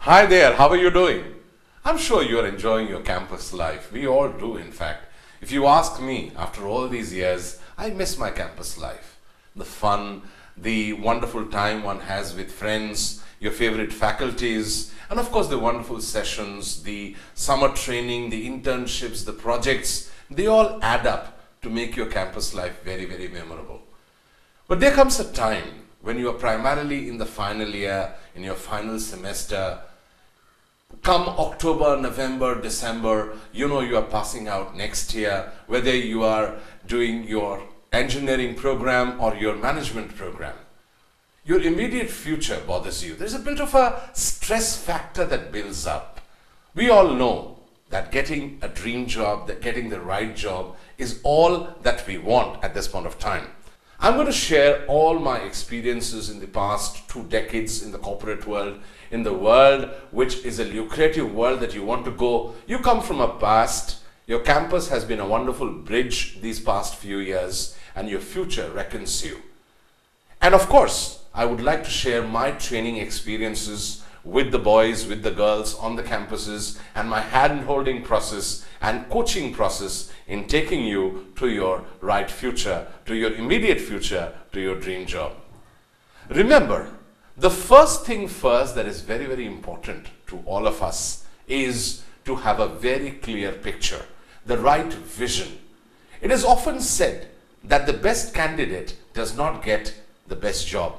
Hi there, how are you doing? I'm sure you're enjoying your campus life. We all do, in fact. If you ask me, after all these years, I miss my campus life. The fun, the wonderful time one has with friends, your favorite faculties, and of course the wonderful sessions, the summer training, the internships, the projects, they all add up to make your campus life very, very memorable. But there comes a time when you are primarily in the final year, in your final semester. Come October, November, December, you know you are passing out next year, whether you are doing your engineering program or your management program. Your immediate future bothers you. There's a bit of a stress factor that builds up. We all know that getting a dream job, that getting the right job is all that we want at this point of time. I'm going to share all my experiences in the past 2 decades in the corporate world, in the world which is a lucrative world that you want to go. You come from a past, your campus has been a wonderful bridge these past few years, and your future reckons you. And of course, I would like to share my training experiences with the boys, with the girls on the campuses, and my hand-holding process and coaching process in taking you to your right future, to your immediate future, to your dream job. Remember, the first thing first that is very, very important to all of us is to have a very clear picture, the right vision. It is often said that the best candidate does not get the best job.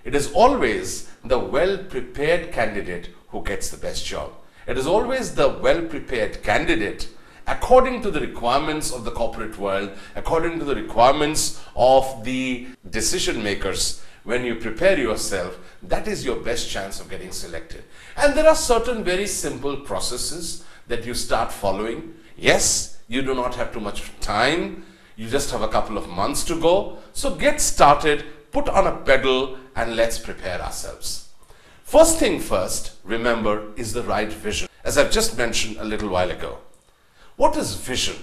It is always the well-prepared candidate who gets the best job. It is always the well-prepared candidate, according to the requirements of the corporate world, according to the requirements of the decision makers. When you prepare yourself, that is your best chance of getting selected. And there are certain very simple processes that you start following. Yes, you do not have too much time. You just have a couple of months to go. So get started, put on a pedal, and let's prepare ourselves. First thing first, remember, is the right vision. As I've just mentioned a little while ago. What is vision?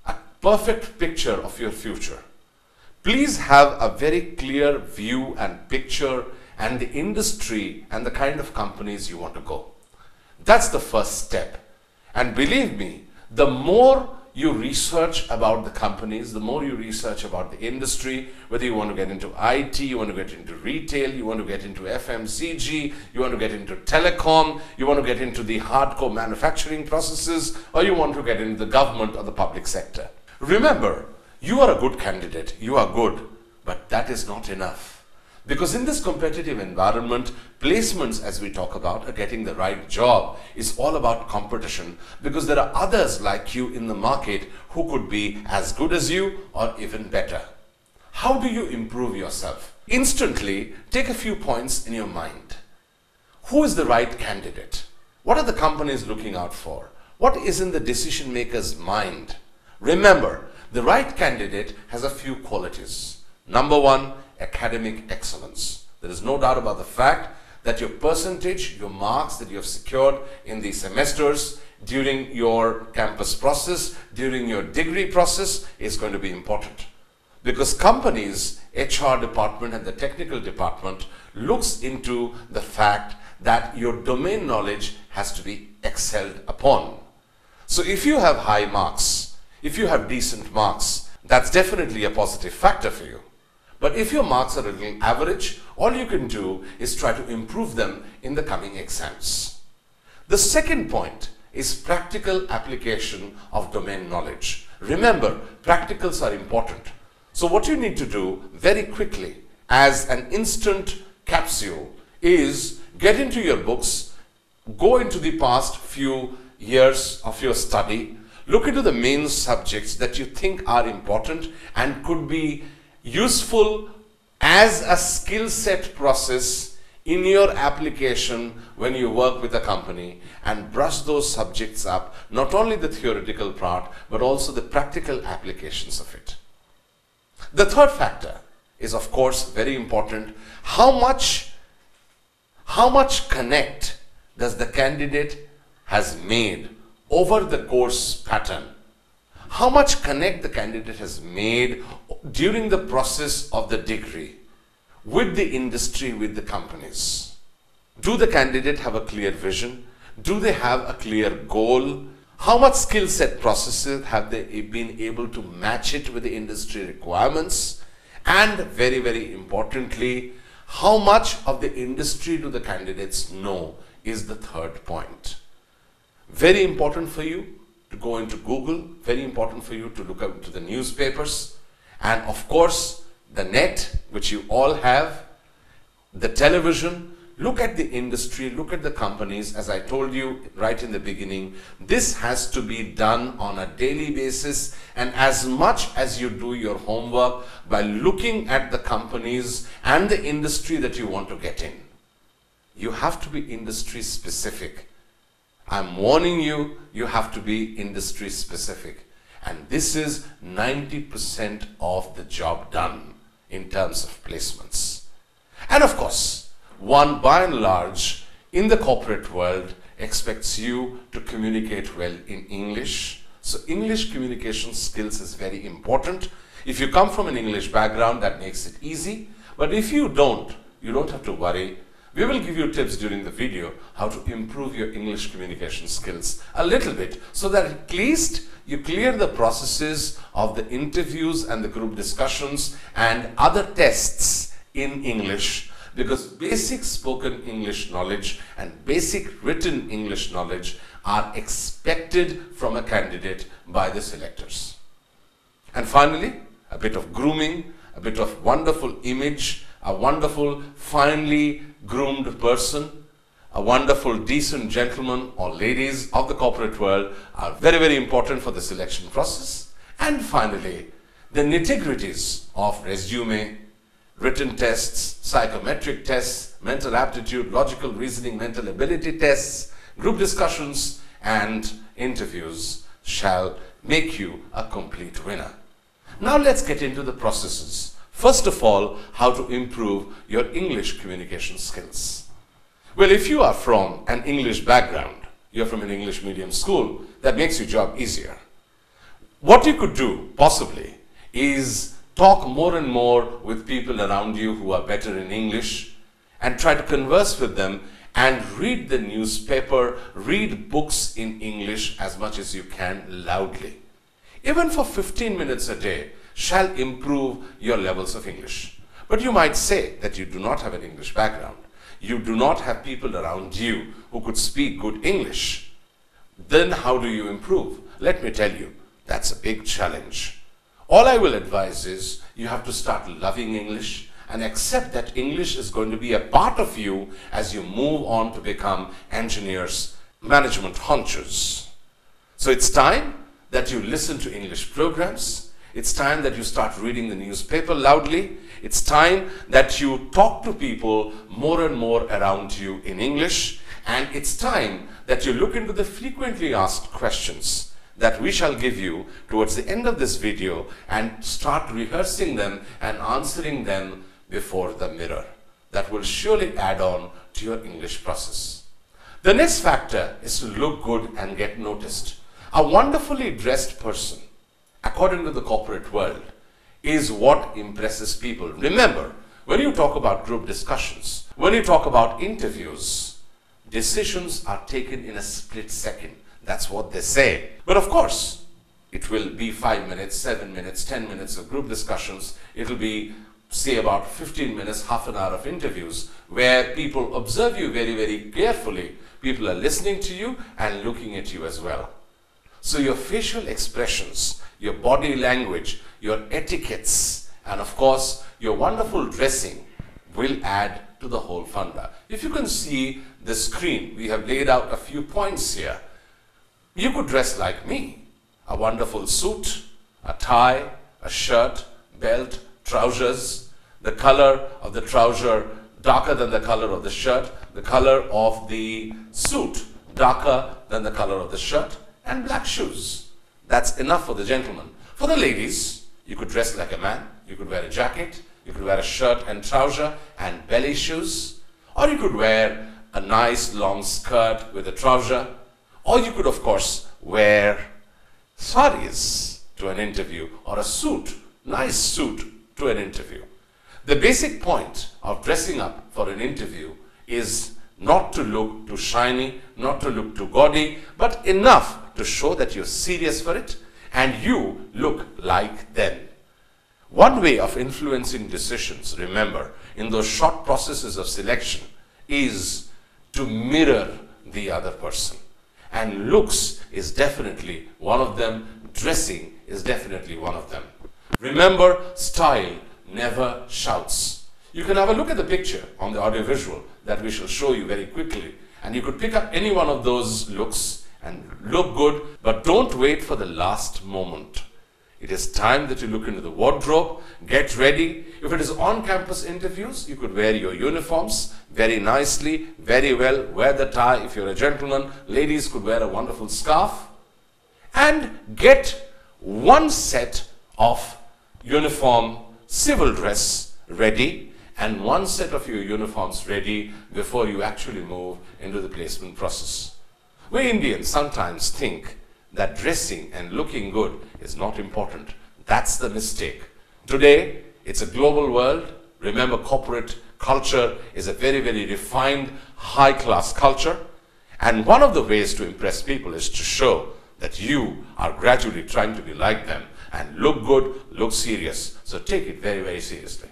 A perfect picture of your future. Please have a very clear view and picture and the industry and the kind of companies you want to go. That's the first step. And believe me, the more you research about the companies, the more you research about the industry, whether you want to get into IT, you want to get into retail, you want to get into FMCG, you want to get into telecom, you want to get into the hardcore manufacturing processes, or you want to get into the government or the public sector. Remember, you are a good candidate, you are good, but that is not enough. Because in this competitive environment, placements, as we talk about, or getting the right job, is all about competition, because there are others like you in the market who could be as good as you or even better. How do you improve yourself? Instantly, take a few points in your mind. Who is the right candidate? What are the companies looking out for? What is in the decision maker's mind? Remember, the right candidate has a few qualities. Number one, academic excellence. There is no doubt about the fact that your percentage, your marks that you have secured in the semesters during your campus process, during your degree process is going to be important. Because companies, HR department and the technical department looks into the fact that your domain knowledge has to be excelled upon. So if you have high marks, if you have decent marks, that's definitely a positive factor for you. But if your marks are a little average, all you can do is try to improve them in the coming exams. The second point is practical application of domain knowledge. Remember, practicals are important. So what you need to do very quickly as an instant capsule is get into your books, go into the past few years of your study, look into the main subjects that you think are important and could be useful as a skill set process in your application when you work with a company, and brush those subjects up, not only the theoretical part but also the practical applications of it. The third factor is, of course, very important. How much connect does the candidate has made over the course pattern? How much connect the candidate has made during the process of the degree with the industry, with the companies? Do the candidate have a clear vision? Do they have a clear goal? How much skill set processes have they been able to match it with the industry requirements? And very, very importantly, how much of the industry do the candidates know is the third point. Very important for you to go into Google, very important for you to look up to the newspapers, and of course the net, which you all have, the television. Look at the industry, look at the companies. As I told you right in the beginning, this has to be done on a daily basis, and as much as you do your homework by looking at the companies and the industry that you want to get in. You have to be industry specific. I'm warning you, you have to be industry specific. And this is 90% of the job done in terms of placements. And of course, one by and large in the corporate world expects you to communicate well in English. So English communication skills is very important. If you come from an English background, that makes it easy. But if you don't have to worry. We will give you tips during the video how to improve your English communication skills a little bit, so that at least you clear the processes of the interviews and the group discussions and other tests in English. Because basic spoken English knowledge and basic written English knowledge are expected from a candidate by the selectors. And finally, a bit of grooming, a bit of wonderful image, a wonderful, finely groomed person, a wonderful, decent gentleman or ladies of the corporate world are very, very important for the selection process. And finally, the nitty-gritties of resume, written tests, psychometric tests, mental aptitude, logical reasoning, mental ability tests, group discussions, and interviews shall make you a complete winner. Now let's get into the processes. First of all, how to improve your English communication skills. Well, if you are from an English background, you're from an English medium school, that makes your job easier. What you could do, possibly, is talk more and more with people around you who are better in English and try to converse with them and read the newspaper, read books in English as much as you can loudly. Even for 15 minutes a day shall improve your levels of English. But you might say that you do not have an English background. You do not have people around you who could speak good English. Then how do you improve? Let me tell you, that's a big challenge. All I will advise is you have to start loving English and accept that English is going to be a part of you as you move on to become engineers, management honchos. So it's time that you listen to English programs. It's time that you start reading the newspaper loudly. It's time that you talk to people more and more around you in English. And it's time that you look into the frequently asked questions that we shall give you towards the end of this video and start rehearsing them and answering them before the mirror. That will surely add on to your English process. The next factor is to look good and get noticed. A wonderfully dressed person, according to the corporate world, is what impresses people. Remember, when you talk about group discussions, when you talk about interviews, decisions are taken in a split second. That's what they say. But of course, it will be 5 minutes, 7 minutes, 10 minutes of group discussions. It'll be, say, about 15 minutes, half an hour of interviews where people observe you very, very carefully. People are listening to you and looking at you as well. So your facial expressions, your body language, your etiquettes, and of course, your wonderful dressing will add to the whole funda. If you can see the screen, we have laid out a few points here. You could dress like me, a wonderful suit, a tie, a shirt, belt, trousers, the color of the trouser darker than the color of the shirt, the color of the suit darker than the color of the shirt, and black shoes. That's enough for the gentleman. For the ladies, you could dress like a man, you could wear a jacket, you could wear a shirt and trouser and belly shoes, or you could wear a nice long skirt with a trouser, or you could, of course, wear saris to an interview or a suit, nice suit to an interview. The basic point of dressing up for an interview is not to look too shiny, not to look too gaudy, but enough to show that you're serious for it and you look like them. One way of influencing decisions, remember, in those short processes of selection is to mirror the other person. And looks is definitely one of them. Dressing is definitely one of them. Remember, style never shouts. You can have a look at the picture on the audiovisual that we shall show you very quickly, and you could pick up any one of those looks and look good, but don't wait for the last moment. It is time that you look into the wardrobe, get ready. If it is on-campus interviews, you could wear your uniforms very nicely, very well. Wear the tie if you're a gentleman. Ladies could wear a wonderful scarf. And get one set of uniform civil dress ready and one set of your uniforms ready before you actually move into the placement process. We Indians sometimes think that dressing and looking good is not important. That's the mistake. Today, it's a global world. Remember, corporate culture is a very, very refined, high-class culture. And one of the ways to impress people is to show that you are gradually trying to be like them and look good, look serious. So take it very, very seriously.